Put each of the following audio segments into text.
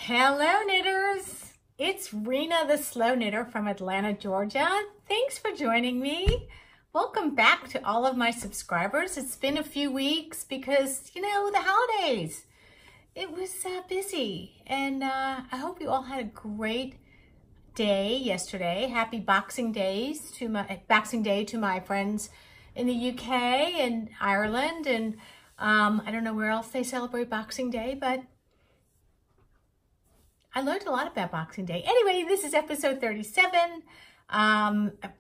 Hello knitters, it's Rena the Slow Knitter from Atlanta, Georgia. Thanks for joining me. Welcome back to all of my subscribers. It's been a few weeks because, you know, the holidays. It was busy, and I hope you all had a great day yesterday. Happy Boxing Day to my friends in the UK and Ireland, and I don't know where else they celebrate Boxing Day, but I learned a lot about Boxing Day. Anyway, this is episode 37.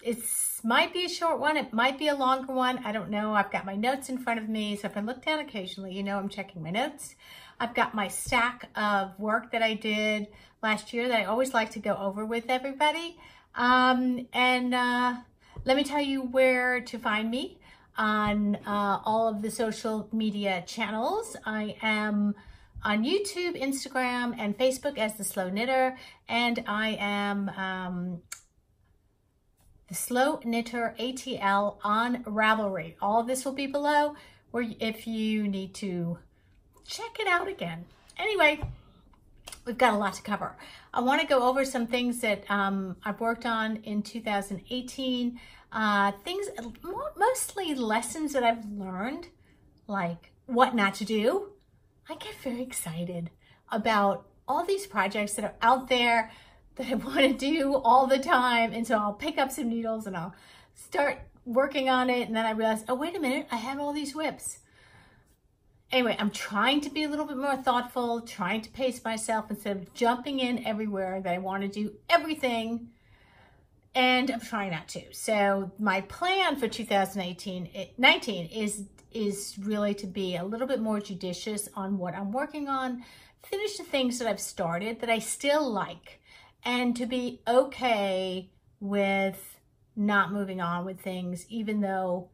It might be a short one. It might be a longer one. I don't know. I've got my notes in front of me, so if I look down occasionally, you know I'm checking my notes. I've got my stack of work that I did last year that I always like to go over with everybody. Let me tell you where to find me on all of the social media channels. I am on YouTube, Instagram, and Facebook as The Slow Knitter, and I am The Slow Knitter ATL on Ravelry. All of this will be below, where if you need to check it out again. Anyway, we've got a lot to cover. I want to go over some things that I've worked on in 2018. Things, mostly lessons that I've learned, like what not to do. I get very excited about all these projects that are out there that I want to do all the time. And so I'll pick up some needles and I'll start working on it. And then I realize, oh, wait a minute, I have all these whips. Anyway, I'm trying to be a little bit more thoughtful, trying to pace myself instead of jumping in everywhere that I want to do everything. And I'm trying not to. So my plan for 2019 is really to be a little bit more judicious on what I'm working on, finish the things that I've started that I still like, and to be okay with not moving on with things, even though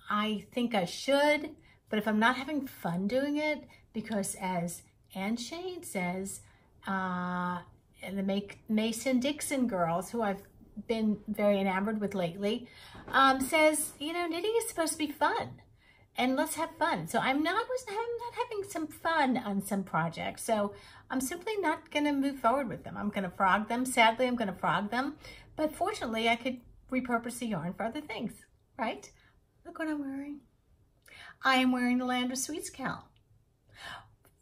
I think I should. But if I'm not having fun doing it, because as Ann Shane says, the MasonDixon girls, who I've been very enamored with lately, says, you know, knitting is supposed to be fun, and let's have fun. So I'm not having some fun on some projects, so I'm simply not going to move forward with them. I'm going to frog them. Sadly, I'm going to frog them, but fortunately, I could repurpose the yarn for other things, right? Look what I'm wearing. I am wearing the Land of Sweets cowl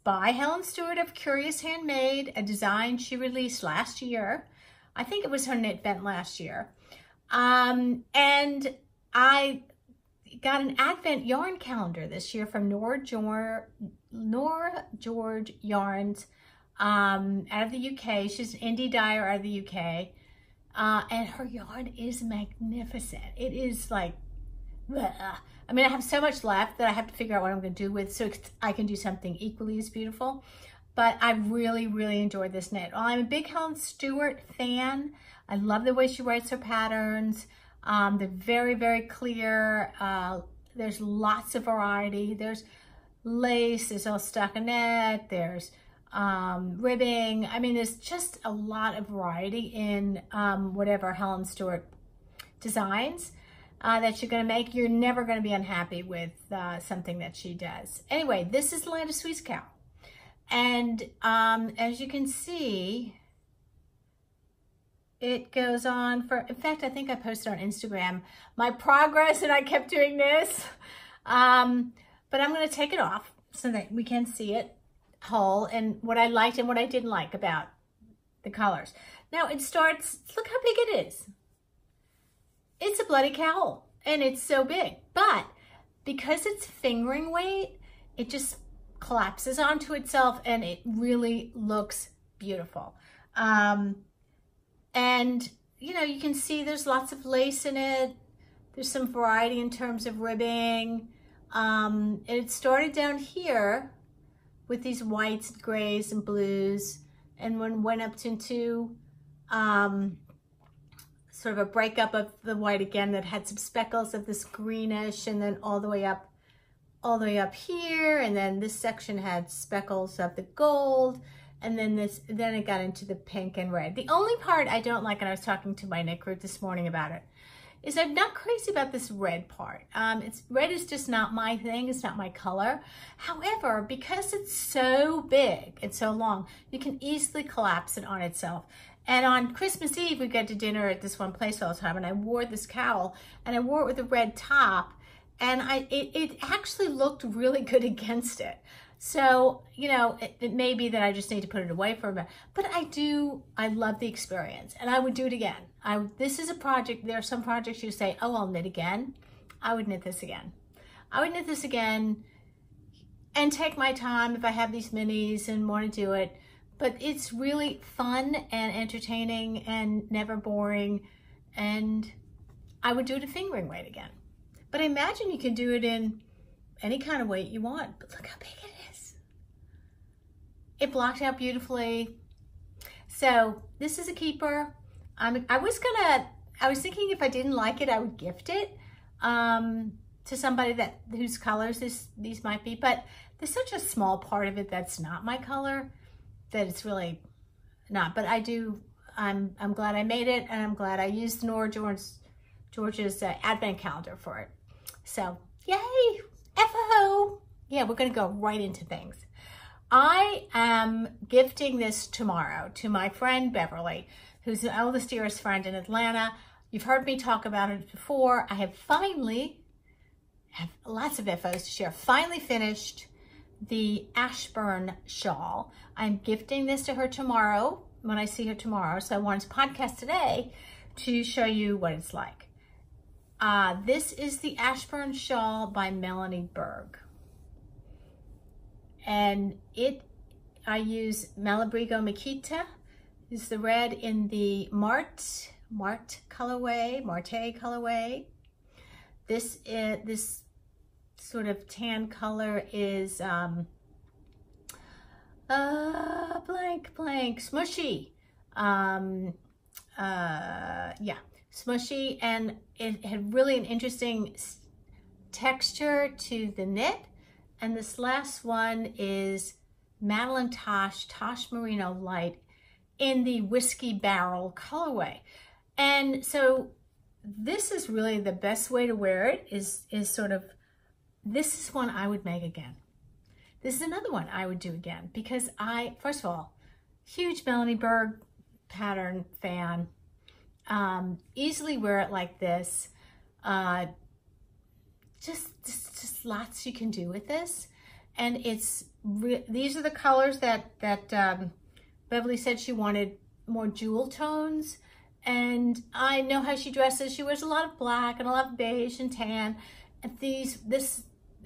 by Helen Stewart of Curious Handmade, a design she released last year. I think it was her knit vent last year. And I got an Advent yarn calendar this year from Norah George Yarns out of the UK. She's an indie dyer out of the UK. And her yarn is magnificent. It is like, bleh. I mean, I have so much left that I have to figure out what I'm going to do with so I can do something equally as beautiful. But I really, really enjoyed this knit. Well, I'm a big Helen Stewart fan. I love the way she writes her patterns. They're very, very clear. There's lots of variety. There's lace, there's all stockinette, there's ribbing. I mean, there's just a lot of variety in whatever Helen Stewart designs that you're going to make. You're never going to be unhappy with something that she does. Anyway, this is the Land of Sweets cowl. And as you can see, it goes on for, in fact, I think I posted on Instagram my progress, and I kept doing this. But I'm going to take it off so that we can see it whole and what I liked and what I didn't like about the colors. Now it starts, look how big it is. It's a bloody cowl, and it's so big. But because it's fingering weight, it just collapses onto itself, and it really looks beautiful. And you know, you can see there's lots of lace in it. There's some variety in terms of ribbing. It started down here with these whites, grays, and blues, and went up into sort of a breakup of the white again that had some speckles of this greenish, and then all the way up here, and then this section had speckles of the gold, and then then it got into the pink and red. The only part I don't like, and I was talking to my knit group this morning about it, is I'm not crazy about this red part. Red is just not my thing. It's not my color. However, because it's so big and so long, you can easily collapse it on itself. And on Christmas Eve, we got to dinner at this one place all the time, and I wore this cowl, and I wore it with a red top, and it actually looked really good against it. So, you know, it may be that I just need to put it away for a bit, but I love the experience, and I would do it again. This is a project, there are some projects you say, oh, I'll knit again. I would knit this again. I would knit this again and take my time if I have these minis and want to do it. But it's really fun and entertaining and never boring. And I would do it a fingering weight again. But I imagine you can do it in any kind of weight you want. But look how big it is. It blocked out beautifully. So this is a keeper. I was thinking if I didn't like it, I would gift it to somebody whose colors these might be. But there's such a small part of it that's not my color that it's really not. But I'm glad I made it, and I'm glad I used Norah George's advent calendar for it. So yay, FO. Yeah, we're gonna go right into things. I am gifting this tomorrow to my friend Beverly, who's the oldest, dearest friend in Atlanta. You've heard me talk about it before. I have finally, lots of FOs to share, finally finished the Ashburn Shawl. I'm gifting this to her tomorrow when I see her tomorrow. So I wanted to podcast today to show you what it's like. This is the Ashburn Shawl by Melanie Berg. And I use Malabrigo Mechita. This is the red in the Marte colorway. This sort of tan color is Smooshie. Yeah, Smooshie, and it had really an interesting texture to the knit. And this last one is Madelinetosh Tosh Merino Light in the Whiskey Barrel colorway. And so this is really the best way to wear it, is sort of, this is one I would make again. This is another one I would do again, because first of all, huge Melanie Berg pattern fan, easily wear it like this. Just lots you can do with this. And these are the colors that Beverly said she wanted more jewel tones. And I know how she dresses. She wears a lot of black and a lot of beige and tan. And this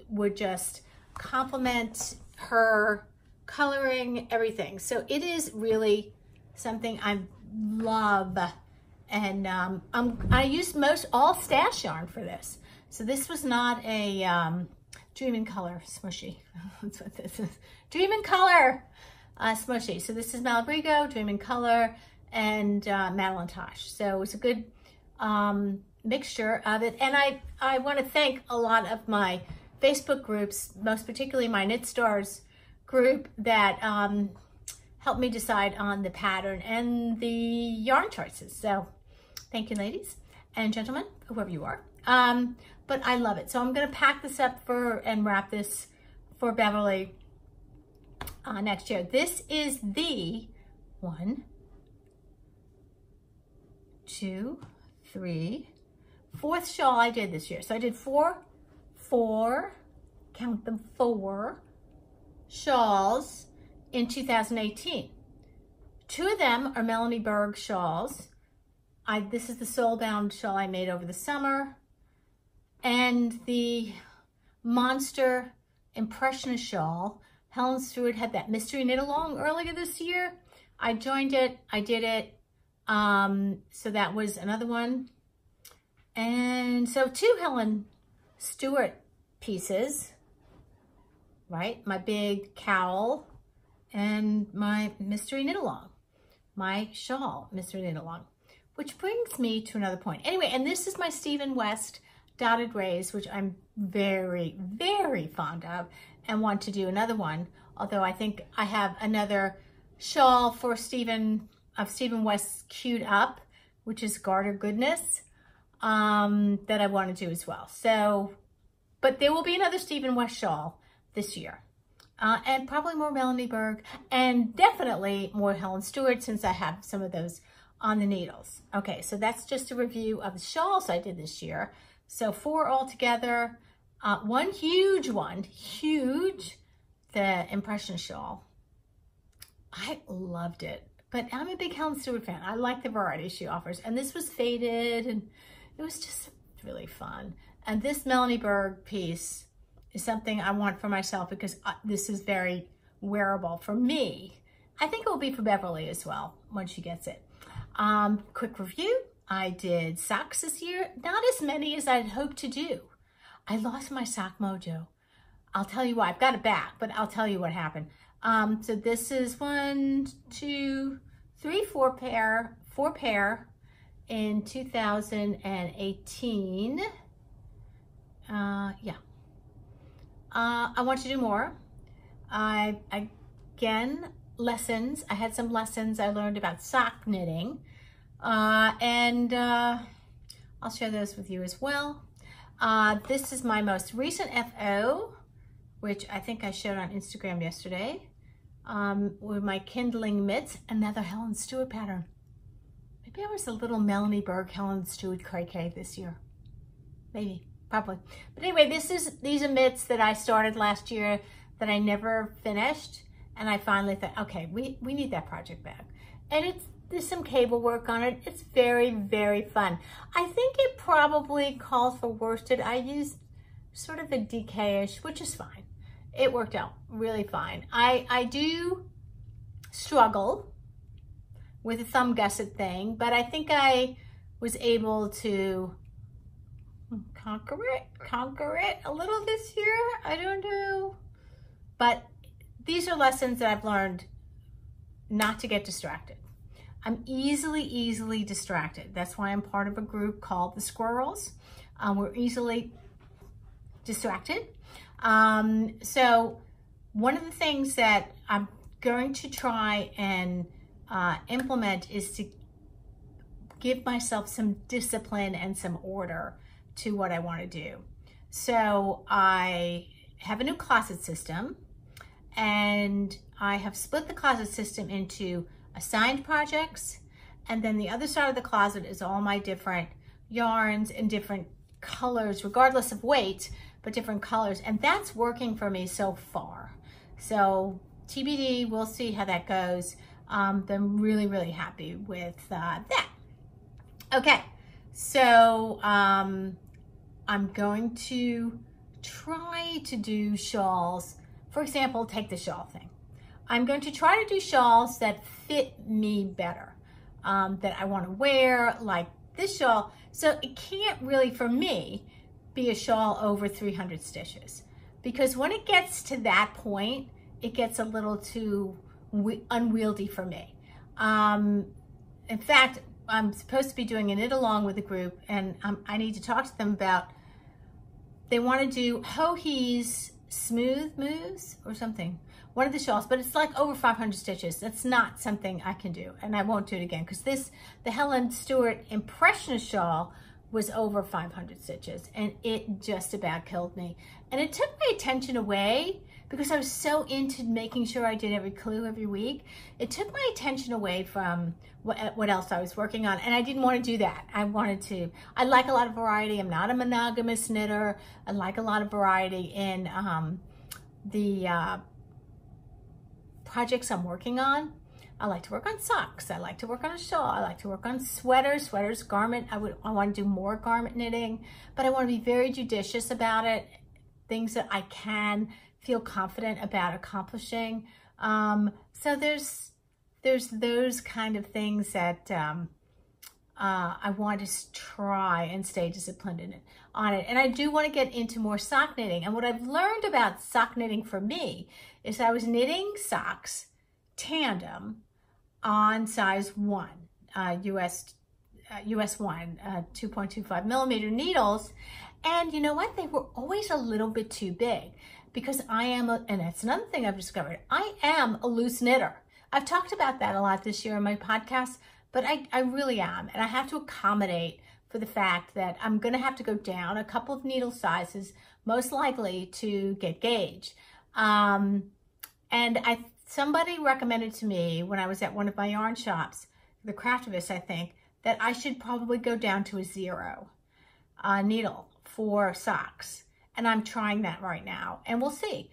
would just complement her coloring, everything. So it is really something I love. And I used all stash yarn for this. So this was not a Dream in Color Smooshie. That's what this is. Dream in Color Smooshie. So this is Malabrigo, Dream in Color, and Madelinetosh. So it's a good mixture of it. And I want to thank a lot of my Facebook groups, most particularly my Knit Stars group, that helped me decide on the pattern and the yarn choices. So thank you, ladies and gentlemen, whoever you are. But I love it. So I'm going to pack this up and wrap this for Beverly next year. This is the 1, 2, 3, 4th shawl I did this year. So I did four, count them, 4 shawls in 2018. 2 of them are Melanie Berg shawls. This is the soul-bound shawl I made over the summer. And the Monster Impressionist shawl, Helen Stewart had that mystery knit along earlier this year. I joined it, I did it. So that was another one. And so 2 Helen Stewart pieces, right? My big cowl and my mystery knit along, my shawl mystery knit along, which brings me to another point. Anyway, and this is my Stephen West dotted rays, which I'm very, very fond of and want to do another one. Although I think I have another shawl for Stephen West queued up, which is Garter Goodness. that I want to do as well. So, but there will be another Stephen West shawl this year. And probably more Melanie Berg, and definitely more Helen Stewart, since I have some of those on the needles. Okay, so that's just a review of the shawls I did this year. So 4 altogether. One huge, the Impression shawl. I loved it, but I'm a big Helen Stewart fan. I like the variety she offers, and this was faded, and it was just really fun. And this Melanie Berg piece is something I want for myself because this is very wearable for me. I think it will be for Beverly as well when she gets it. Quick review. I did socks this year. Not as many as I'd hoped to do. I lost my sock mojo. I'll tell you why. I've got it back, but I'll tell you what happened. So this is 1, 2, 3, 4 pair in 2018. Yeah. I want to do more. Again, lessons. I had some lessons I learned about sock knitting. And I'll share those with you as well. This is my most recent FO, which I think I showed on Instagram yesterday, with my Kindling Mitts, another Helen Stewart pattern. Maybe I was a little Melanie Berg, Helen Stewart cray-cray this year. Maybe. Probably. But anyway, these are mitts that I started last year that I never finished. And I finally thought, okay, we need that project back. And there's some cable work on it. It's very, very fun. I think it probably calls for worsted. I used sort of a DK-ish, which is fine. It worked out really fine. I do struggle with the thumb gusset thing, but I think I was able to conquer it a little this year. I don't know, but these are lessons that I've learned not to get distracted. I'm easily distracted. That's why I'm part of a group called the Squirrels. We're easily distracted. So one of the things that I'm going to try and implement is to give myself some discipline and some order to what I want to do. So I have a new closet system, and I have split the closet system into assigned projects, and then the other side of the closet is all my different yarns and different colors, regardless of weight, but different colors, and that's working for me so far. So TBD, we'll see how that goes. I'm really happy with that. Okay, so I'm going to try to do shawls. For example, take the shawl thing. I'm going to try to do shawls that fit me better, that I want to wear, like this shawl. So it can't really, for me, be a shawl over 300 stitches, because when it gets to that point, it gets a little too unwieldy for me. In fact, I'm supposed to be doing a knit along with a group, and I need to talk to them about, they want to do Hohe's Smooth Moves or something, one of the shawls, but it's like over 500 stitches. That's not something I can do, and I won't do it again, because the Helen Stewart Impressionist shawl was over 500 stitches, and it just about killed me. And it took my attention away, because I was so into making sure I did every clue every week. It took my attention away from what else I was working on, and I didn't want to do that. I like a lot of variety. I'm not a monogamous knitter. I like a lot of variety in the projects I'm working on. I like to work on socks. I like to work on a shawl. I like to work on sweaters, garment. I want to do more garment knitting, but I want to be very judicious about it. Things that I can feel confident about accomplishing. So there's those kind of things that I want to try and stay disciplined on it. And I do want to get into more sock knitting. And what I've learned about sock knitting for me is I was knitting socks tandem on size 1, US 1, 2.25 millimeter needles. And you know what? They were always a little bit too big, because and that's another thing I've discovered, I am a loose knitter. I've talked about that a lot this year on my podcast, but I really am. And I have to accommodate for the fact that I'm going to have to go down a couple of needle sizes, most likely to get gauge. And somebody recommended to me when I was at one of my yarn shops, the Craftivist, I think, that I should probably go down to a 0 needle for socks. And I'm trying that right now, and we'll see.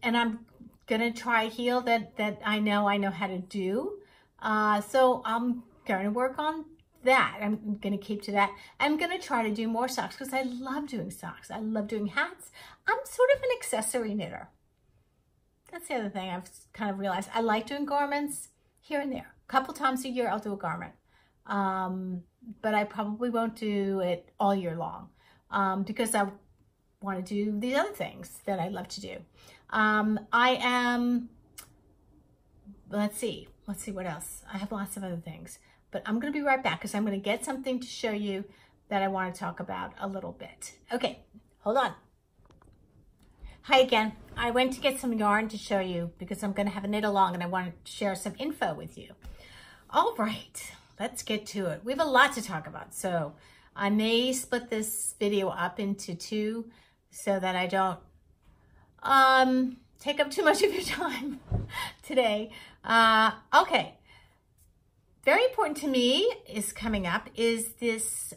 And I'm gonna try a heel that I know how to do. So I'm gonna work on that. I'm gonna keep to that. I'm gonna try to do more socks because I love doing socks. I love doing hats. I'm sort of an accessory knitter. That's the other thing I've kind of realized. I like doing garments here and there. A couple times a year I'll do a garment. But I probably won't do it all year long because I want to do these other things that I love to do. Let's see what else. I have lots of other things, but I'm going to be right back because I'm going to get something to show you that I want to talk about a little bit. Okay, hold on. Hi again. I went to get some yarn to show you because I'm going to have a knit along and I want to share some info with you. All right, let's get to it. We have a lot to talk about, so I may split this video up into 2 so that I don't take up too much of your time today. Okay, very important to me is coming up is this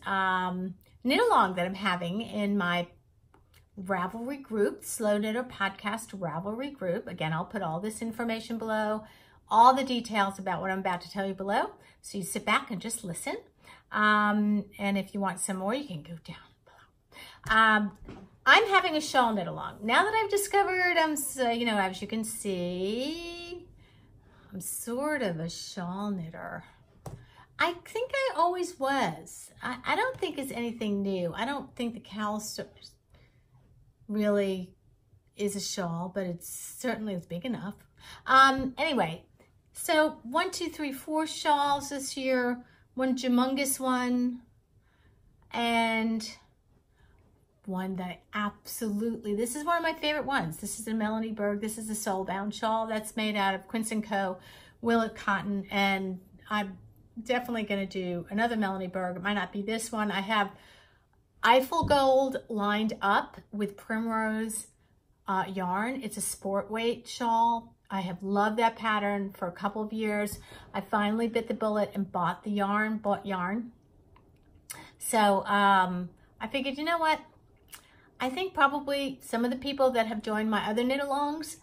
knit along that I'm having in my Ravelry group, Slow Knitter Podcast Ravelry Group. Again, I'll put all this information below, all the details about what I'm about to tell you below. So you sit back and just listen. And if you want some more, you can go down below. I'm having a shawl knit along. Now that I've discovered, you know, as you can see, I'm sort of a shawl knitter. I think I always was. I don't think it's anything new. I don't think the cowl really is a shawl, but it's certainly big enough. Anyway, so 1, 2, 3, 4 shawls this year, one humongous one, and one that I absolutely, this is one of my favorite ones. This is a Melanie Berg. This is a soul-bound shawl that's made out of Quince & Co. Willet cotton, and I'm definitely going to do another Melanie Berg. It might not be this one. I have Eiffel Gold lined up with Primrose yarn. It's a sport weight shawl. I have loved that pattern for a couple of years. I finally bit the bullet and bought yarn. So I figured, you know what? I think probably some of the people that have joined my other knit-alongs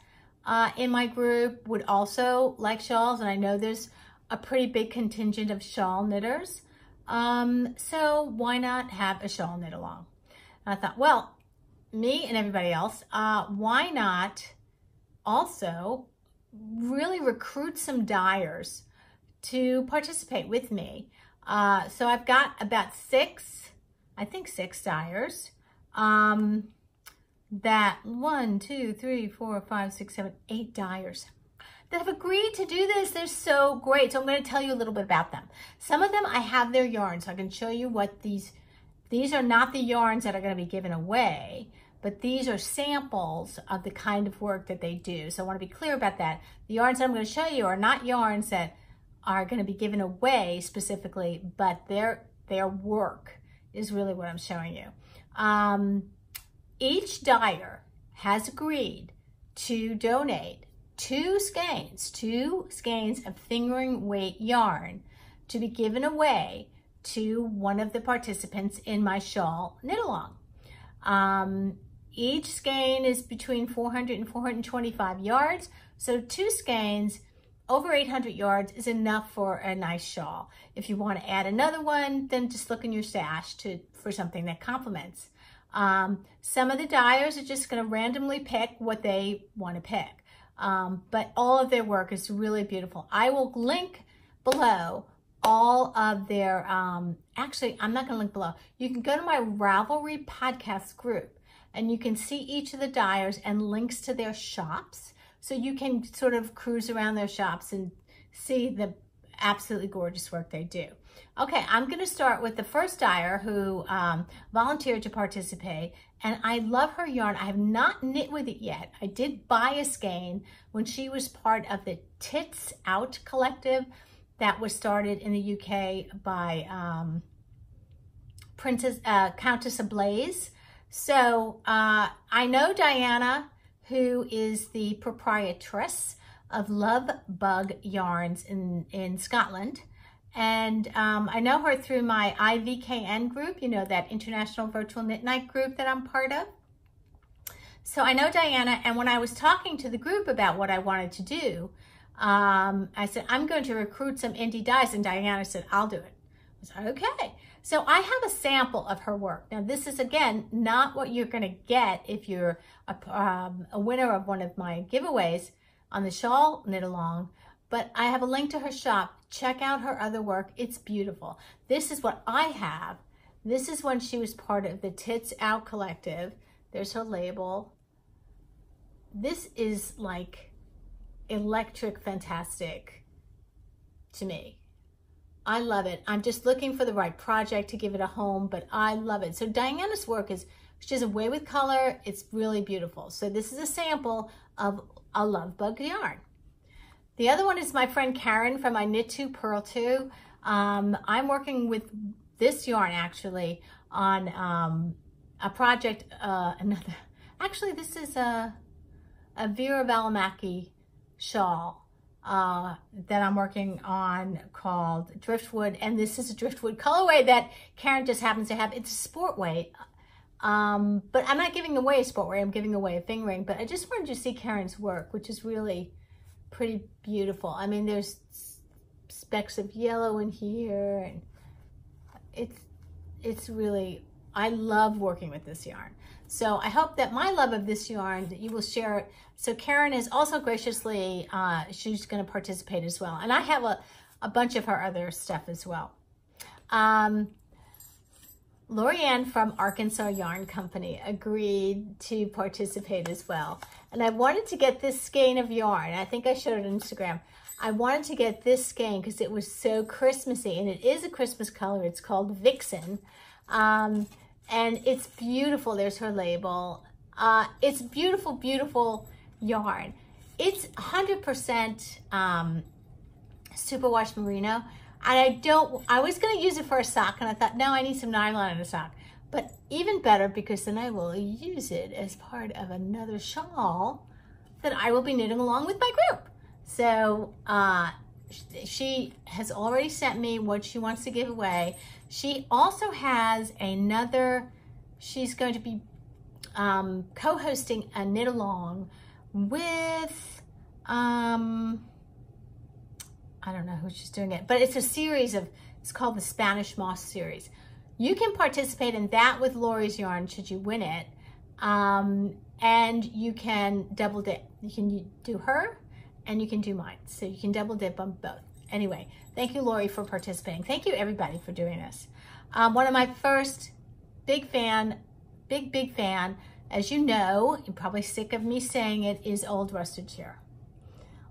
in my group would also like shawls, and I know there's a pretty big contingent of shawl knitters. So why not have a shawl knit along? And I thought, well, me and everybody else, why not also really recruit some dyers to participate with me? So I've got about 6 dyers. That 1, 2, 3, 4, 5, 6, 7, 8 dyers that have agreed to do this. They're so great. So I'm going to tell you a little bit about them. Some of them, I have their yarn, so I can show you what these are not the yarns that are going to be given away, but these are samples of the kind of work that they do. So I want to be clear about that. The yarns that I'm going to show you are not yarns that are going to be given away specifically, but their work is really what I'm showing you. Each dyer has agreed to donate 2 skeins of fingering weight yarn to be given away to one of the participants in my shawl knit along. Each skein is between 400 and 425 yards. So 2 skeins over 800 yards is enough for a nice shawl. If you want to add another one, then just look in your stash for something that complements. Some of the dyers are just going to randomly pick what they want to pick. But all of their work is really beautiful. I will link below all of their, actually, I'm not going to link below. You can go to my Ravelry podcast group and you can see each of the dyers and links to their shops. So you can sort of cruise around their shops and see the absolutely gorgeous work they do. Okay, I'm going to start with the first dyer who volunteered to participate, and I love her yarn. I have not knit with it yet. I did buy a skein when she was part of the Tits Out collective that was started in the UK by Countess Ablaze. So I know Diana, who is the proprietress of Love Bug Yarns in Scotland. And I know her through my IVKN group, you know, that International Virtual Knit Night group that I'm part of. So I know Diana, and when I was talking to the group about what I wanted to do, I said, I'm going to recruit some indie dyes, and Diana said, I'll do it. I said, okay. So I have a sample of her work. Now this is, again, not what you're going to get if you're a winner of one of my giveaways on the Shawl Knit Along, but I have a link to her shop. Check out her other work. It's beautiful. This is what I have. This is when she was part of the Tits Out Collective. There's her label. This is like electric fantastic to me. I love it. I'm just looking for the right project to give it a home, but I love it. So Diana's work is, she has a way with color. It's really beautiful. So this is a sample of a Love Bug yarn. The other one is my friend Karen from my Knit 2 Purl 2. I'm working with this yarn actually on a project, actually this is a Vera Valimaki shawl that I'm working on called Driftwood, and this is a Driftwood colorway that Karen just happens to have. It's a sport weight, but I'm not giving away a sport weight, I'm giving away a fingering, but I just wanted you to see Karen's work, which is really pretty beautiful. I mean, there's specks of yellow in here, and it's really, I love working with this yarn. So I hope that my love of this yarn, that you will share it. So Karen is also graciously, she's going to participate as well. And I have a bunch of her other stuff as well. Lorianne from Arkansas Yarn Company agreed to participate as well. And I wanted to get this skein of yarn. I think I showed it on Instagram. I wanted to get this skein because it was so Christmassy, and it is a Christmas color. It's called Vixen. And it's beautiful. There's her label. It's beautiful, beautiful yarn. It's 100% superwash merino. And I was going to use it for a sock, and I thought, no, I need some nylon in a sock. But even better, because then I will use it as part of another shawl that I will be knitting along with my group. So she has already sent me what she wants to give away. She also has another, she's going to be co-hosting a knit along with, I don't know who she's doing it, but it's a series of, it's called the Spanish Moss series. You can participate in that with Lori's yarn should you win it. And you can double dip. You can do her and you can do mine. So you can double dip on both. Anyway, thank you, Lori, for participating. Thank you, everybody, for doing this. One of my first big fan, as you know, you're probably sick of me saying it, is Old Rusted Chair.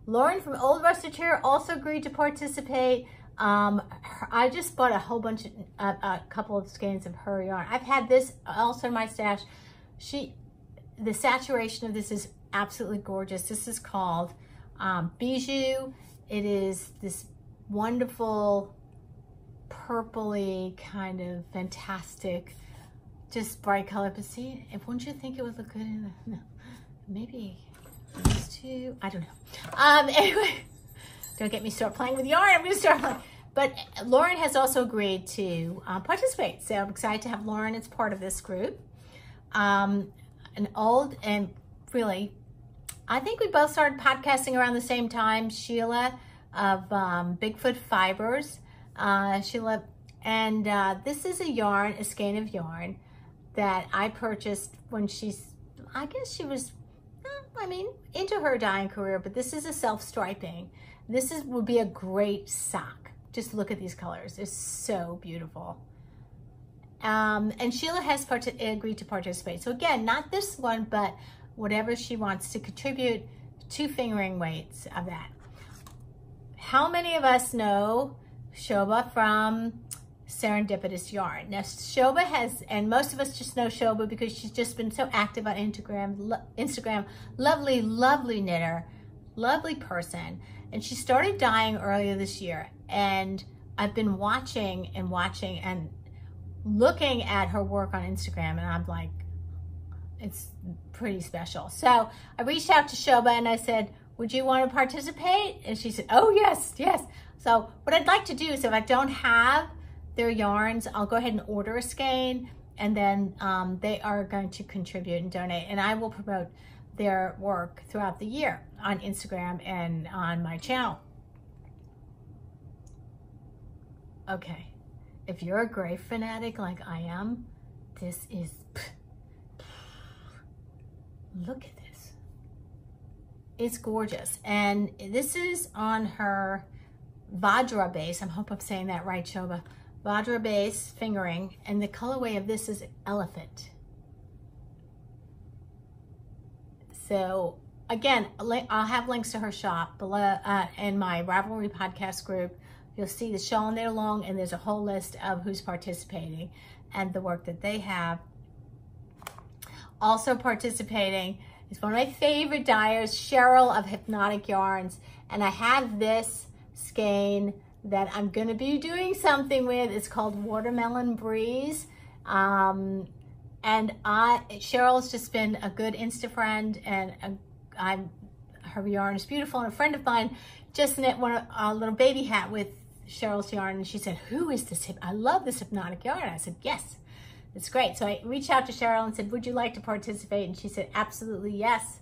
Lauren from Old Rusted Chair also agreed to participate. I just bought a whole bunch, a couple of skeins of her yarn. I've had this also in my stash. The saturation of this is absolutely gorgeous. This is called Bijou. It is this wonderful purpley kind of fantastic, just bright color. But see, wouldn't you think it would look good in the, no, maybe these two, I don't know. Anyway, don't get me start playing with yarn. I'm gonna start playing. But Lauren has also agreed to participate. So I'm excited to have Lauren as part of this group. An old, and really, I think we both started podcasting around the same time. Sheila of Bigfoot Fibers. Sheila, and this is a yarn, a skein of yarn that I purchased when she's, I guess she was, I mean, into her dyeing career, but this is a self-striping. This would be a great sock. Just look at these colors. They're so beautiful. And Sheila has agreed to participate. So again, not this one, but whatever she wants to contribute, 2 fingering weights of that. How many of us know Shobha from Serendipitous Yarn? Now Shobha has, and most of us just know Shobha because she's just been so active on Instagram. Lovely, lovely knitter, lovely person. And she started dyeing earlier this year. And I've been watching and looking at her work on Instagram, and I'm like, it's pretty special. So I reached out to Shoba and I said, would you want to participate? And she said, oh, yes, yes. So what I'd like to do is if I don't have their yarns, I'll go ahead and order a skein, and then they are going to contribute and donate, and I will promote their work throughout the year on Instagram and on my channel. Okay, if you're a gray fanatic like I am, this is, look at this. It's gorgeous. And this is on her Vajra base. I hope I'm saying that right, Shoba. Vajra base fingering, and the colorway of this is elephant. So again, I'll have links to her shop below in my Ravelry podcast group. You'll see the Shawl Knit Along, and there's a whole list of who's participating and the work that they have. Also participating is one of my favorite dyers, Cheryl of Hypnotic Yarns, and I have this skein that I'm going to be doing something with. It's called Watermelon Breeze. And Cheryl's just been a good Insta friend, and her yarn is beautiful. And a friend of mine just knit a little baby hat with Cheryl's yarn, and she said, who is this? I love this Hypnotic yarn. I said, yes, it's great. So I reached out to Cheryl and said, would you like to participate? And she said, absolutely, yes.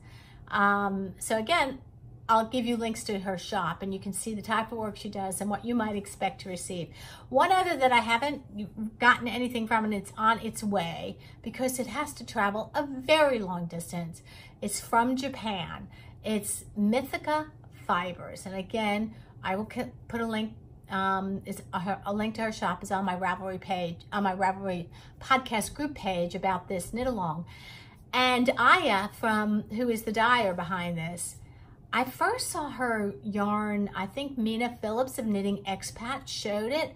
So again, I'll give you links to her shop, and you can see the type of work she does and what you might expect to receive. One other that I haven't gotten anything from, and it's on its way because it has to travel a very long distance. It's from Japan. It's Mythica Fibers. And again, I will put a link. A link to her shop is on my Ravelry page, on my Ravelry podcast group page about this knit along. And Aya, who is the dyer behind this, I first saw her yarn, I think Mina Phillips of Knitting Expat showed it,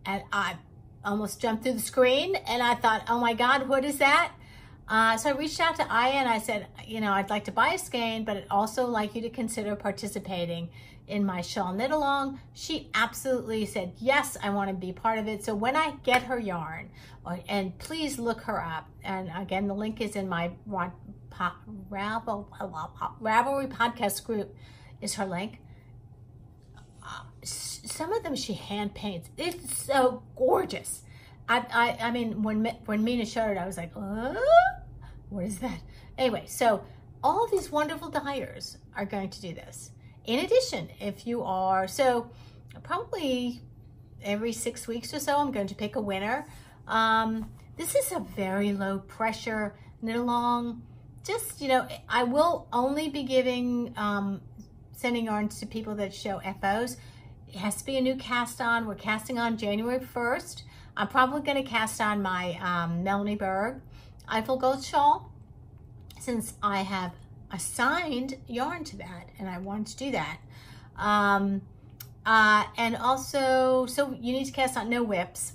and I almost jumped through the screen, and I thought, oh my God, what is that? So I reached out to Aya and I said, you know, I'd like to buy a skein, but I'd also like you to consider participating in my Shawl Knit Along. She absolutely said, yes, I want to be part of it. So when I get her yarn, and please look her up, and again, the link is in my Ravelry podcast group is her link. Some of them she hand paints. It's so gorgeous. I mean, when Mina showed it, I was like, what is that? Anyway, so all of these wonderful dyers are going to do this. In addition, if you are, so probably every 6 weeks or so, I'm going to pick a winner. This is a very low pressure knit along. Just, you know, I will only be giving, sending yarns to people that show FOs. It has to be a new cast on. We're casting on January 1st. I'm probably going to cast on my Melanie Berg Eiffel Gold Shawl, since I have assigned yarn to that and I want to do that. And also, so you need to cast on no whips.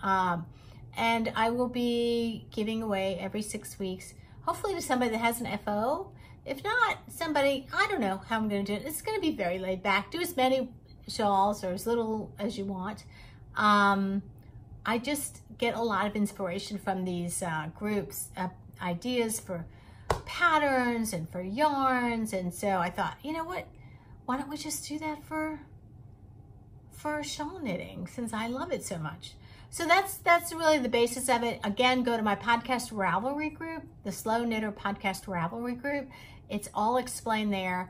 And I will be giving away every 6 weeks, hopefully to somebody that has an FO. If not, somebody, I don't know how I'm going to do it. It's going to be very laid back. Do as many shawls or as little as you want. I just get a lot of inspiration from these groups, ideas for patterns and for yarns. And so I thought, you know what, why don't we just do that for shawl knitting, since I love it so much. So that's really the basis of it. Again, go to my podcast Ravelry group, the Slow Knitter Podcast Ravelry Group. It's all explained there.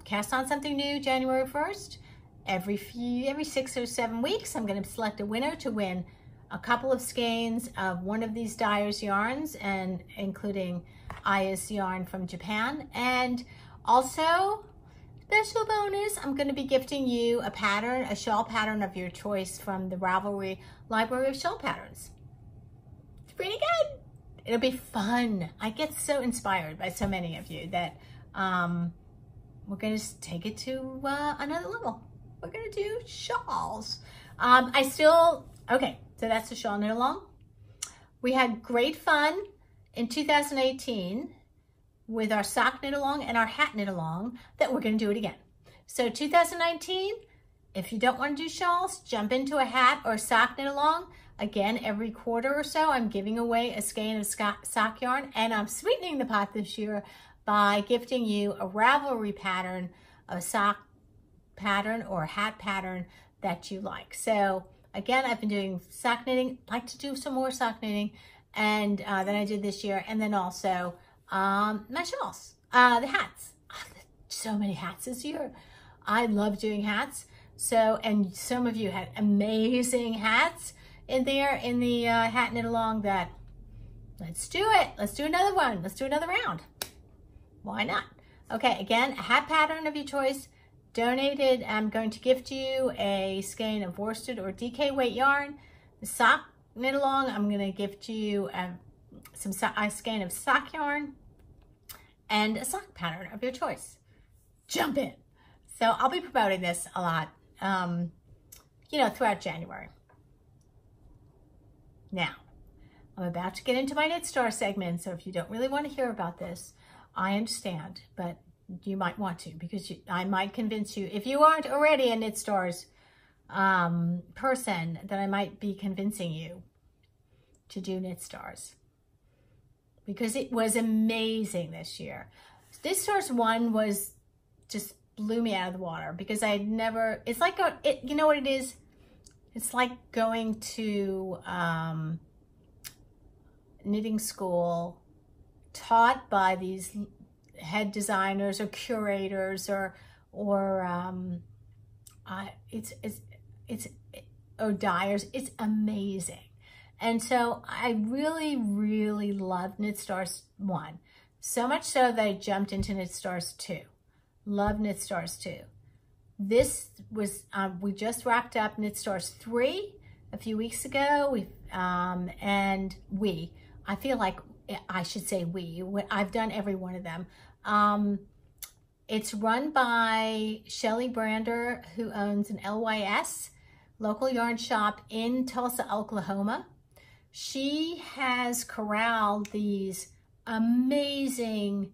Cast on something new January 1st. Every 6 or 7 weeks, I'm going to select a winner to win a couple of skeins of one of these dyers yarns, and including Aya's yarn from Japan. And also, special bonus, I'm going to be gifting you a pattern, a shawl pattern of your choice from the Ravelry Library of Shawl Patterns. It's pretty good. It'll be fun. I get so inspired by so many of you that we're going to take it to another level. We're going to do shawls. Okay, so that's the Shawl Knit Along. We had great fun in 2018 with our sock knit along and our hat knit along, that we're going to do it again. So 2019, If you don't want to do shawls, jump into a hat or sock knit along. Again, every quarter or so, I'm giving away a skein of sock yarn, and I'm sweetening the pot this year by gifting you a Ravelry pattern, a sock pattern or a hat pattern that you like. So again, I've been doing sock knitting, like to do some more sock knitting, and than I did this year, and then also my shawls, the hats. So many hats this year. I love doing hats. So, and some of you had amazing hats in there in the hat knit along that, let's do it. Let's do another one. Let's do another round. Why not? Okay, again, a hat pattern of your choice. Donated, I'm going to gift you a skein of worsted or DK weight yarn. The sock knit along, I'm going to gift you a skein of sock yarn and a sock pattern of your choice. Jump in. So I'll be promoting this a lot, you know, throughout January. Now, I'm about to get into my Knit Star segment, so if you don't really want to hear about this, I understand, but you might want to, because I might convince you, if you aren't already a Knit Stars person, then I might be convincing you to do Knit Stars, because it was amazing this year. Knit Stars 1 was just blew me out of the water, because I had never, it's like, you know what it is? It's like going to knitting school taught by these head designers or curators or dyers. It's amazing. And so I really, really loved Knit Stars 1. So much so that I jumped into Knit Stars 2. Love Knit Stars 2. This was, we just wrapped up Knit Stars 3 a few weeks ago. I feel like I should say I've done every one of them. It's run by Shelly Brander, who owns an LYS, local yarn shop in Tulsa, Oklahoma. She has corralled these amazing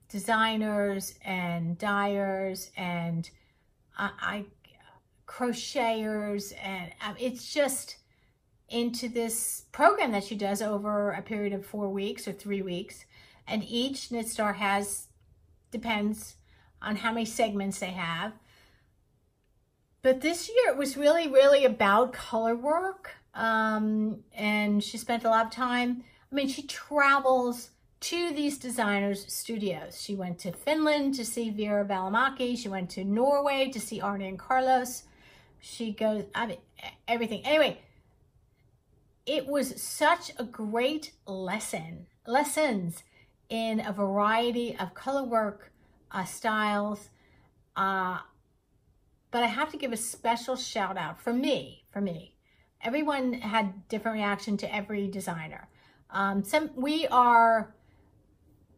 designers and dyers and crocheters, and it's just into this program that she does over a period of 4 weeks or 3 weeks. And each Knit Star depends on how many segments they have. But this year it was really, really about color work. And she spent a lot of time, I mean, she travels to these designers' studios. She went to Finland to see Vera Välimäki. She went to Norway to see Arne and Carlos. She goes, I mean, everything. Anyway, it was such a great lessons in a variety of color work styles. But I have to give a special shout out for me. Everyone had different reaction to every designer.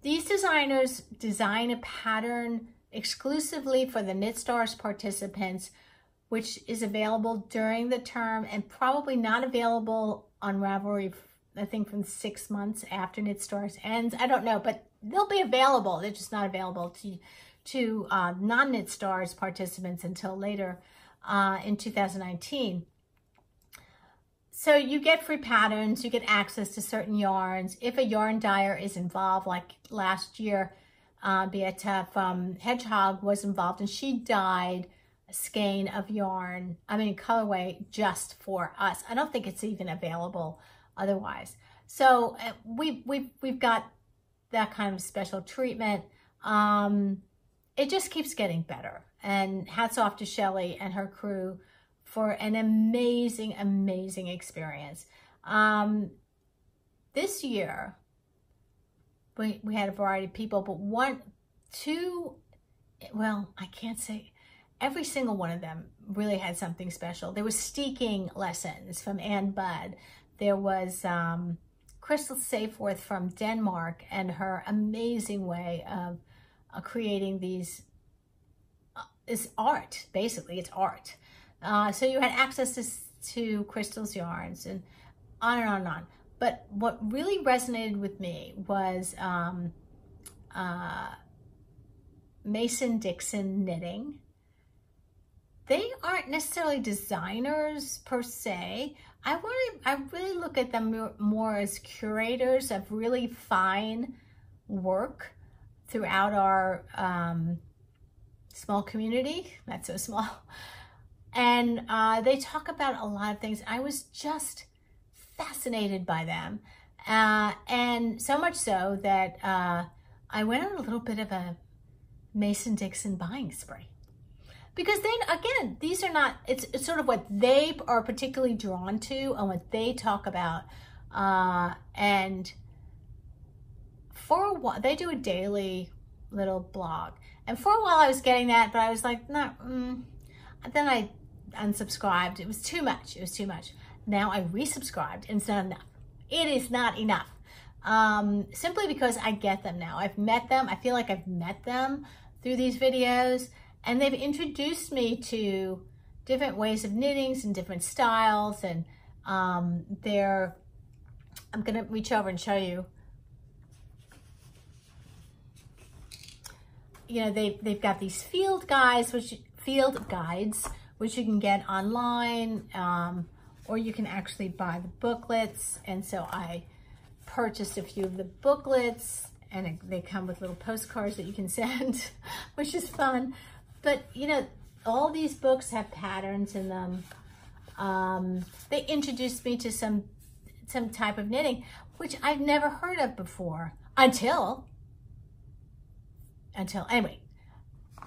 These designers design a pattern exclusively for the Knit Stars participants, which is available during the term and probably not available on Ravelry, I think, from 6 months after Knit Stars ends. I don't know, but they'll be available. They're just not available to non-Knit Stars participants until later in 2019. So you get free patterns, you get access to certain yarns. If a yarn dyer is involved, like last year, Beata from Hedgehog was involved, and she dyed a skein of yarn, colorway just for us. I don't think it's even available otherwise. So we've got that kind of special treatment. It just keeps getting better. And hats off to Shelly and her crew for an amazing, amazing experience. This year, we had a variety of people, but I can't say, every single one of them really had something special. There was steeking lessons from Ann Budd. There was Crystal Saforth from Denmark and her amazing way of creating this art. Basically, it's art. So you had access to Crystal's yarns and on and on and on. But what really resonated with me was MasonDixon Knitting. they aren't necessarily designers per se. I really look at them more as curators of really fine work throughout our small community, not so small. And they talk about a lot of things. I was just fascinated by them. And so much so that I went on a little bit of a MasonDixon buying spree. Because then again, these are not, it's sort of what they are particularly drawn to and what they talk about. And for a while, they do a daily little blog. And for a while I was getting that, but I was like, no, then I unsubscribed. It was too much. It was too much. Now I resubscribed and it's not enough. It is not enough. Simply because I get them now. I've met them. I feel like I've met them through these videos, and they've introduced me to different ways of knittings and different styles. And I'm going to reach over and show you. You know, they've got these field guides, which you can get online, or you can actually buy the booklets. And so I purchased a few of the booklets, and they come with little postcards that you can send, which is fun. But you know, all these books have patterns in them. They introduced me to some type of knitting, which I've never heard of before until anyway.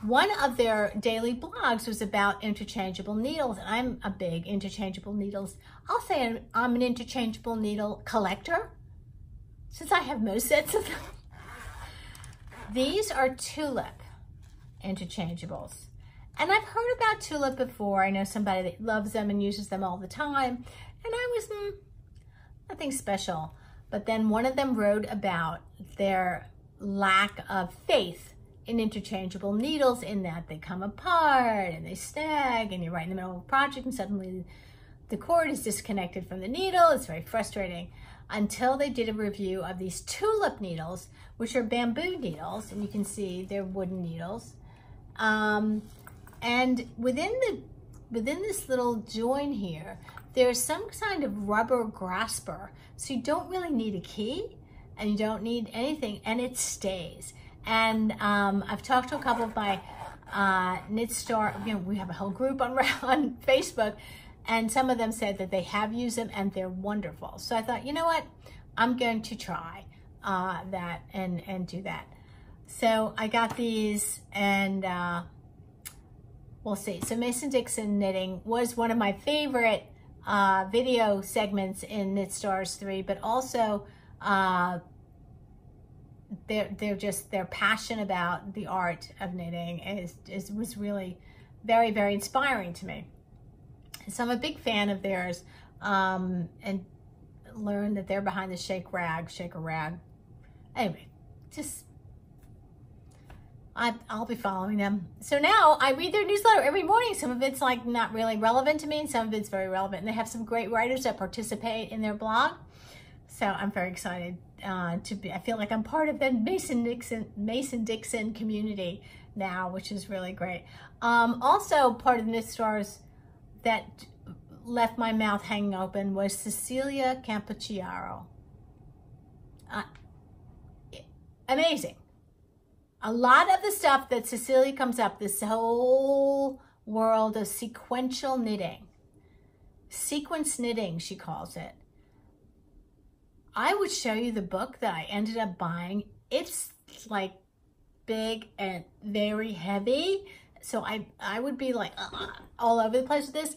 One of their daily blogs was about interchangeable needles, and I'm a big interchangeable needles. I'll say I'm an interchangeable needle collector, since I have most sets of them. These are tulip interchangeables. And I've heard about tulip before. I know somebody that loves them and uses them all the time. And I was nothing special. But then one of them wrote about their lack of faith in interchangeable needles, in that they come apart and they snag, and you're right in the middle of a project and suddenly the cord is disconnected from the needle. It's very frustrating. Until they did a review of these tulip needles, which are bamboo needles, and you can see they're wooden needles. And within this little join here, there's some kind of rubber grasper. So you don't really need a key, and you don't need anything, and it stays. And I've talked to a couple of my knit star, you know, we have a whole group on Facebook, and some of them said that they have used them and they're wonderful. So I thought, you know what, I'm going to try that and do that. So I got these, and we'll see. So MasonDixon Knitting was one of my favorite video segments in Knit Stars 3, but also their passion about the art of knitting was really very, very inspiring to me. So I'm a big fan of theirs, and learned that they're behind the Shaker Rag. Anyway, just I'll be following them. So now I read their newsletter every morning. Some of it's like not really relevant to me, and some of it's very relevant. And they have some great writers that participate in their blog. So I'm very excited to be. I feel like I'm part of the MasonDixon community now, which is really great. Also, part of the Knit Stars that left my mouth hanging open was Cecilia Campuchiaro. Amazing. A lot of the stuff that Cecilia comes up, this whole world of sequential knitting, sequence knitting, she calls it. I would show you the book that I ended up buying. It's like big and very heavy. So I would be like all over the place with this.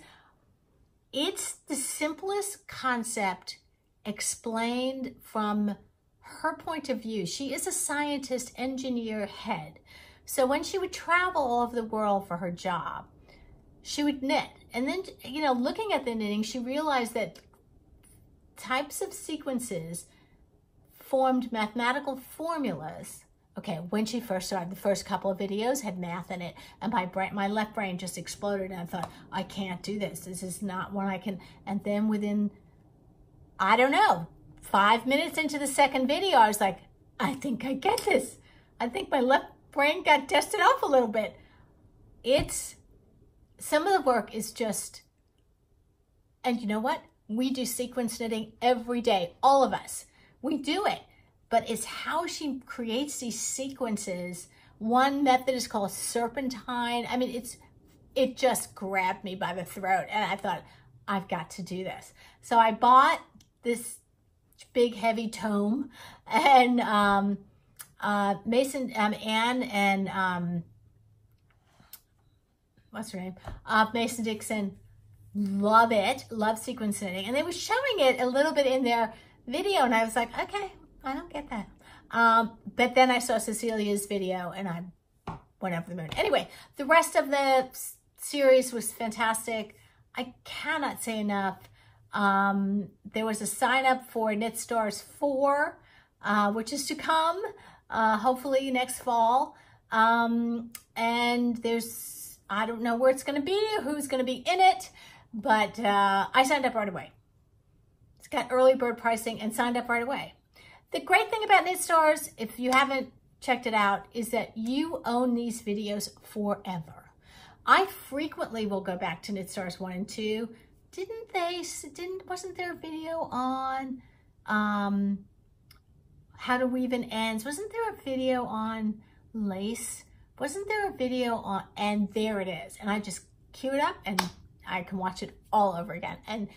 It's the simplest concept explained from her point of view. She is a scientist, engineer, head. So when she would travel all over the world for her job, she would knit. And then, you know, looking at the knitting, she realized that types of sequences formed mathematical formulas. Okay, when she first started, the first couple of videos had math in it, and my left brain just exploded, and I thought, I can't do this. This is not one I can. And then within, I don't know, 5 minutes into the second video, I was like, I think I get this. I think my left brain got dusted off a little bit. It's some of the work is just, and you know what? We do sequence knitting every day, all of us. We do it, but it's how she creates these sequences. One method is called serpentine. I mean, it just grabbed me by the throat, and I thought, I've got to do this. So I bought this big heavy tome, and Anne and what's her name? MasonDixon, love it, love sequence knitting. And they were showing it a little bit in their video, and I was like, okay, I don't get that. But then I saw Cecilia's video, and I went over the moon. Anyway, the rest of the series was fantastic. I cannot say enough. There was a sign up for Knit Stars 4, which is to come, hopefully next fall. And there's, I don't know where it's going to be, who's going to be in it, but I signed up right away. It's got early bird pricing and signed up right away. The great thing about Knit Stars, if you haven't checked it out, is that you own these videos forever. I frequently will go back to Knit Stars 1 and 2. Wasn't there a video on how to weave in ends? Wasn't there a video on lace? Wasn't there a video on, and there it is. And I just queue it up and I can watch it all over again. And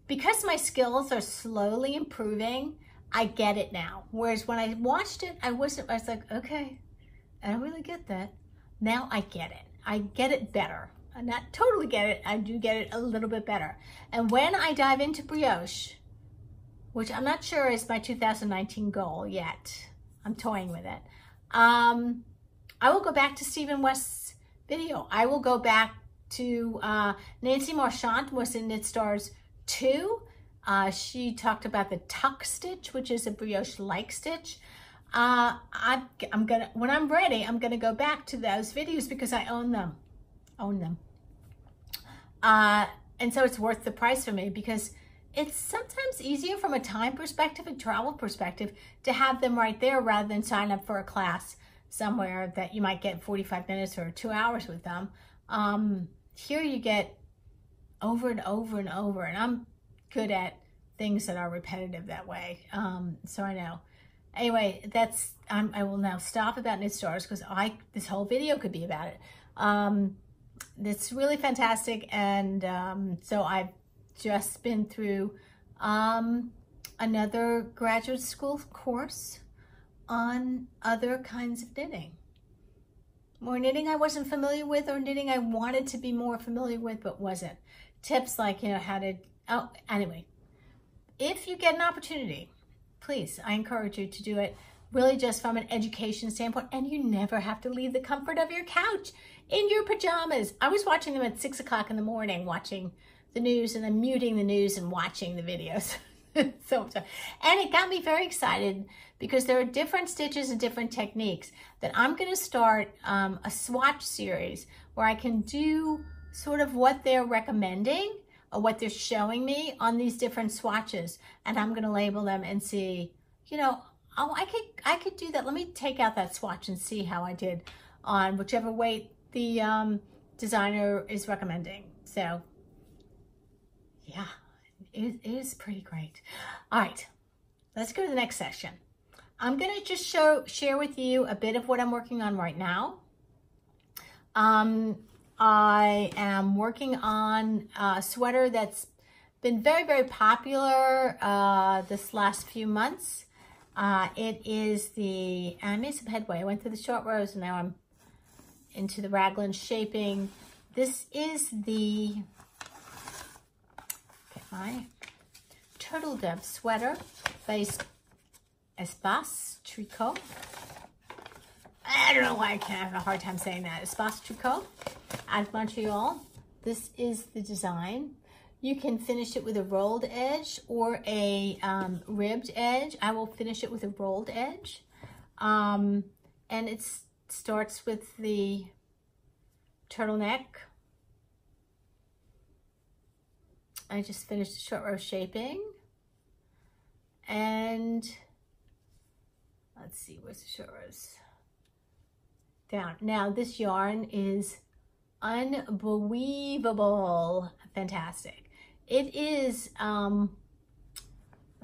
because my skills are slowly improving, I get it now. Whereas when I watched it, I was like, okay, I don't really get that. Now I get it. I get it better. I not totally get it. I do get it a little bit better. And when I dive into brioche, which I'm not sure is my 2019 goal yet, I'm toying with it. I will go back to Stephen West's video. I will go back to Nancy Marchant was in Knit Stars 2. She talked about the tuck stitch, which is a brioche-like stitch. When I'm ready, I'm gonna go back to those videos because I own them. And so it's worth the price for me because it's sometimes easier from a time perspective and travel perspective to have them right there rather than sign up for a class somewhere that you might get 45 minutes or 2 hours with them. Here you get over and over and over, and I'm good at things that are repetitive that way. So I know. Anyway, that's, I will now stop about Knit Stars because this whole video could be about it. It's really fantastic, and so I've just been through another graduate school course on other kinds of knitting. More knitting I wasn't familiar with, or knitting I wanted to be more familiar with but wasn't. Tips like, you know, how to, anyway. If you get an opportunity, please, I encourage you to do it really just from an education standpoint, and you never have to leave the comfort of your couch in your pajamas. I was watching them at 6 o'clock in the morning, watching the news and then muting the news and watching the videos. And it got me very excited because there are different stitches and different techniques that I'm going to start a swatch series where I can do sort of what they're recommending or what they're showing me on these different swatches, and I'm going to label them and see, you know, oh, I could do that. Let me take out that swatch and see how I did on whichever weight the designer is recommending. So yeah, it is pretty great. All right, let's go to the next section. I'm going to just share with you a bit of what I'm working on right now. I am working on a sweater that's been very, very popular this last few months. It is the, and I made some headway. I went through the short rows and now I'm into the raglan shaping. This is the, get my turtle dove sweater by Espace Tricot. I don't know why I can't have a hard time saying that. Espace Tricot out of Montreal. This is the design. You can finish it with a rolled edge or a ribbed edge. I will finish it with a rolled edge. And it starts with the turtleneck. I just finished the short row shaping. And let's see, where's the short rows? Down. Now this yarn is unbelievable fantastic. It is, let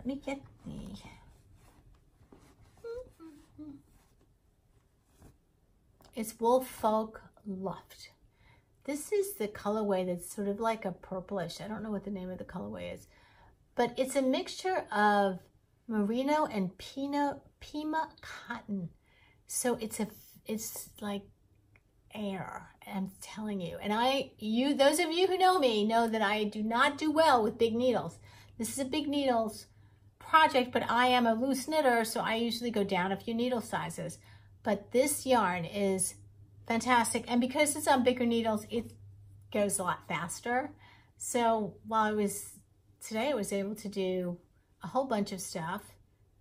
me get the, it's Woolfolk Luft. This is the colorway that's sort of like a purplish. I don't know what the name of the colorway is, but it's a mixture of merino and Pima cotton. So it's like air, I'm telling you. And those of you who know me know that I do not do well with big needles. This is a big needles project, but I am a loose knitter, so I usually go down a few needle sizes. But this yarn is fantastic, and because it's on bigger needles, it goes a lot faster. So while today I was able to do a whole bunch of stuff.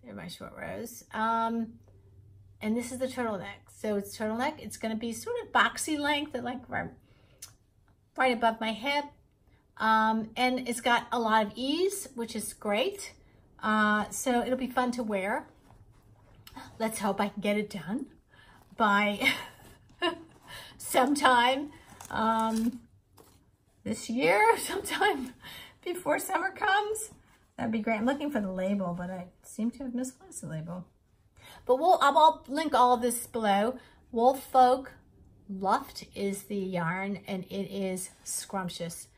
There are my short rows. And this is the turtleneck. So it's turtleneck. It's going to be sort of boxy length, like right above my hip. And it's got a lot of ease, which is great. So it'll be fun to wear. Let's hope I can get it done by sometime this year, sometime before summer comes. That'd be great. I'm looking for the label, but I seem to have misplaced the label. But I'll link all of this below. Woolfolk Luft is the yarn, and it is scrumptious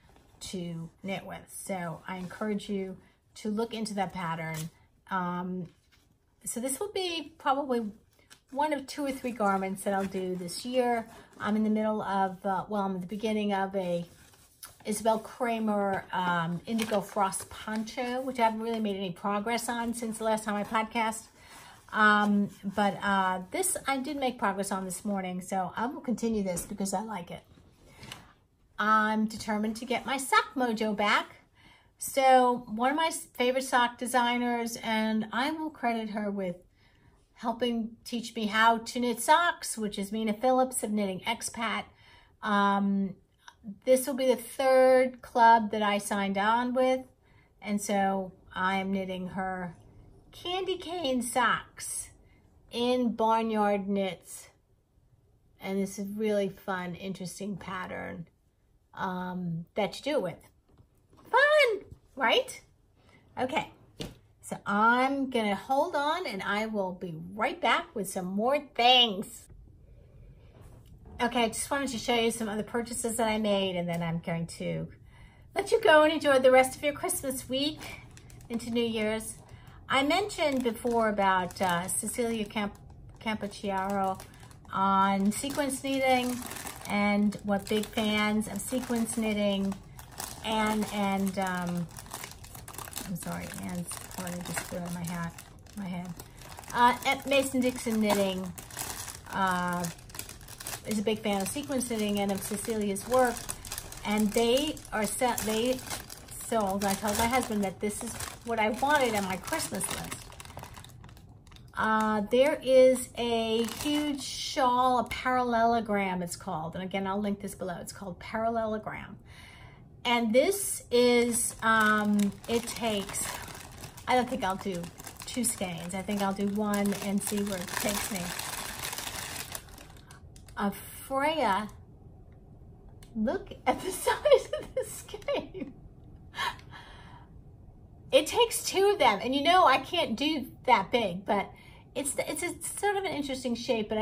to knit with. So I encourage you to look into that pattern. So this will be probably one of 2 or 3 garments that I'll do this year. I'm in the middle of, I'm at the beginning of a Isabel Kramer Indigo Frost Poncho, which I haven't really made any progress on since the last time I podcast. This I did make progress on this morning, so I will continue this because I like it. I'm determined to get my sock mojo back. So one of my favorite sock designers, and I will credit her with helping teach me how to knit socks, which is Mina Phillips of Knitting Expat. This will be the 3rd club that I signed on with, and so I am knitting her candy cane socks in Barnyard Knits, and this is really fun, interesting pattern that you do it with. Fun, right? Okay, so I'm gonna hold on, and I will be right back with some more things. Okay, I just wanted to show you some other purchases that I made, and then I'm going to let you go and enjoy the rest of your Christmas week into New Year's. I mentioned before about Cecilia Campochiaro on sequence knitting, and what big fans of sequence knitting and I'm sorry, Anne's already just threw in my head. At MasonDixon Knitting is a big fan of sequence knitting and of Cecilia's work, and they sold. I told my husband that this is what I wanted on my Christmas list. There is a huge shawl, a parallelogram it's called, and again I'll link this below. It's called Parallelogram, and this is it takes, I don't think I'll do 2 skeins. I think I'll do 1 and see where it takes me. Freia, look at the size of this skein. It takes 2 of them, and you know I can't do that big, but it's a sort of an interesting shape. But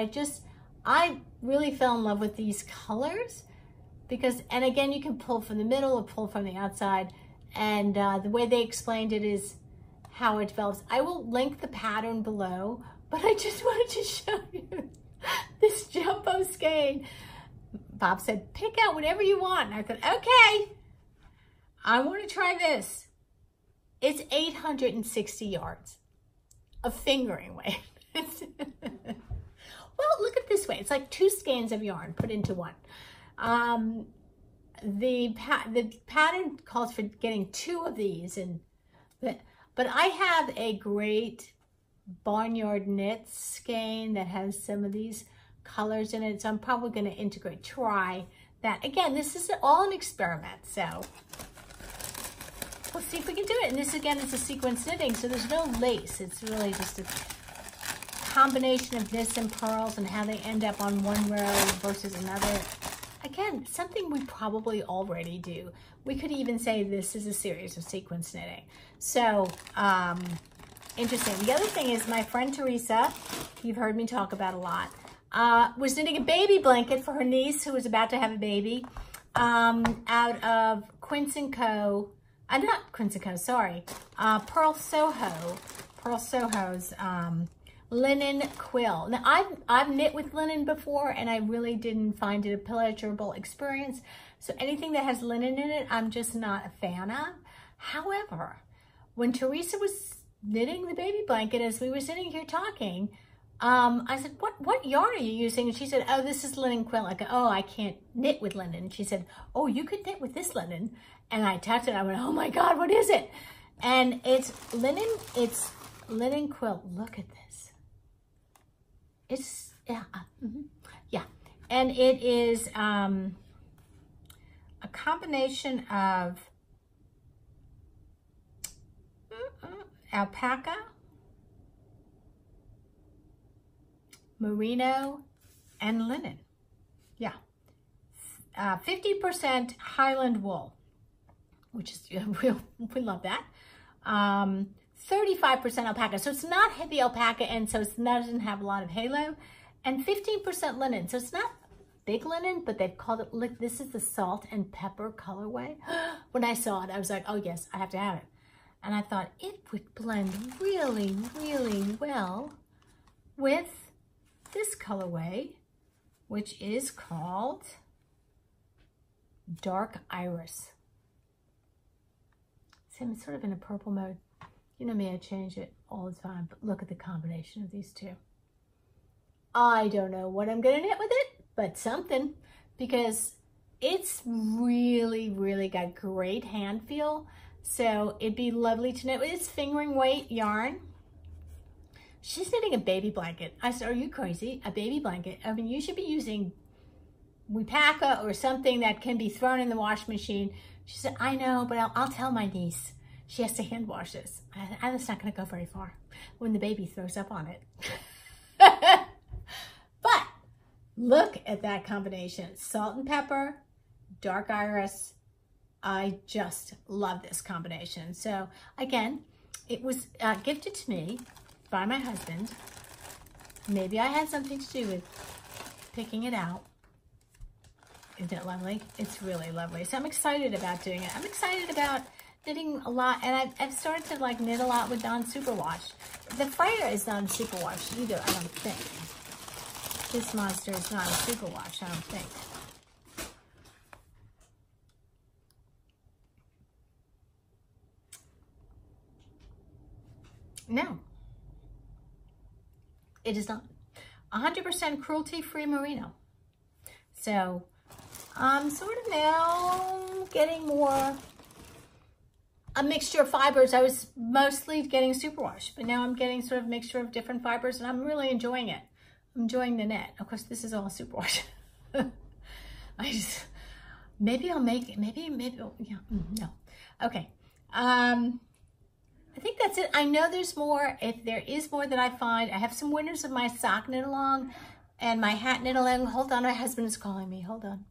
I really fell in love with these colors because, and again, you can pull from the middle or pull from the outside, and the way they explained it is how it develops. I will link the pattern below, but I just wanted to show you this jumbo skein. Bob said, pick out whatever you want. And I thought, okay, I want to try this. It's 860 yards of fingering weight. Well, look at it this way. It's like 2 skeins of yarn put into 1. The pattern calls for getting 2 of these, but I have a great Barnyard Knits skein that has some of these colors in it, so I'm probably going to try that. Again, this is all an experiment, so we'll see if we can do it. And this again is a sequence knitting, so there's no lace. It's really just a combination of this and pearls and how they end up on one row versus another. again, something we probably already do. We could even say this is a series of sequence knitting. So, interesting. The other thing is my friend Teresa, you've heard me talk about a lot, was knitting a baby blanket for her niece who was about to have a baby out of Quince & Co. Not Quince & Co, sorry. Pearl Soho's linen quill. Now, I've knit with linen before, and I really didn't find it a pleasurable experience. So anything that has linen in it, I'm just not a fan of. However, when Teresa was knitting the baby blanket, as we were sitting here talking, I said, what yarn are you using? And she said, oh, this is linen quill. I go, oh, I can't knit with linen. And she said, oh, you could knit with this linen. And I tapped it. I went, oh my God, what is it? And it's linen quill. Look at this. It's, yeah, yeah. And it is a combination of alpaca, merino, and linen. Yeah. 50% Highland wool, which is, we love that. 35% alpaca. So it's not heavy alpaca, and so it doesn't have a lot of halo. And 15% linen. So it's not big linen, but they've called it, look, this is the salt and pepper colorway. When I saw it, I was like, oh yes, I have to have it. And I thought it would blend really, really well with this colorway, which is called Dark Iris. See, I'm sort of in a purple mode. You know me, I change it all the time, but look at the combination of these two. I don't know what I'm gonna knit with it, but something, because it's really, really got great hand feel. So it'd be lovely to knit with. It's fingering weight yarn. She's knitting a baby blanket. I said, are you crazy? A baby blanket? I mean, you should be using Mythica or something that can be thrown in the wash machine. She said, I know, but I'll tell my niece. She has to hand wash this. That's not going to go very far when the baby throws up on it. But look at that combination. Salt and pepper, dark iris. I just love this combination. So again, it was gifted to me by my husband. Maybe I had something to do with picking it out. Isn't it lovely? It's really lovely. So I'm excited about doing it. I'm excited about knitting a lot, and I've started to like knit a lot with non-superwash. The Freia is not a superwash either, I don't think. This monster is not a superwash, I don't think. No, it is not. 100% cruelty-free merino. So I'm sort of now getting more a mixture of fibers. I was mostly getting superwash, but now I'm getting sort of mixture of different fibers, and I'm really enjoying it. I'm enjoying the knit. Of course, this is all superwash. Maybe I'll make it. Maybe, yeah, no. Okay. I think that's it. I know there's more. If there is more that I find, I have some winners of my sock knit along and my hat knit along. Hold on, my husband is calling me. Hold on.